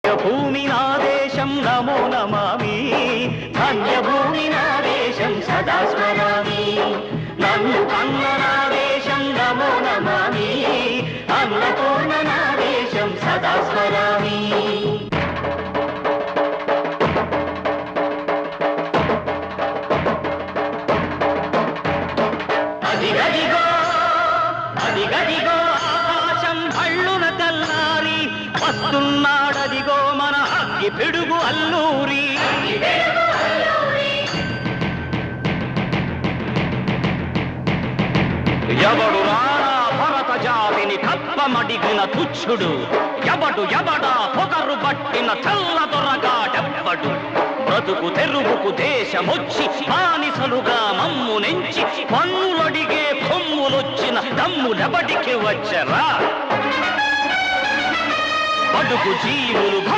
పుణ్యభూమి నా దేశం నమో నమామి, ధన్యభూమి నా దేశం సదా స్మరామి. నన్ను కన్న నా దేశం నమో నమామి, అన్నపూర్ణ నా దేశం సదా స్మరామి. అదిగదిగో అదిగదిగో ఆకాశం భళ్ళున తెల్లారి వస్తున్నాడదిగో మన అగ్గి పిడుగు అల్లూరి. ఎవడు రారా భరత జాతిని కప్పమడిగిన తుచ్చుడు, ఎవడా పొగరు పట్టిన చల్ల దొరగాడెవ్వడు. బ్రతుకు తెరుగుకు దేశమొచ్చి బానిసలుగా మమ్ము నెంచి పన్నులడిగే కొమ్ములొచ్చిన దమ్ములెవడికి వచ్చరా? బడుగు జీవులు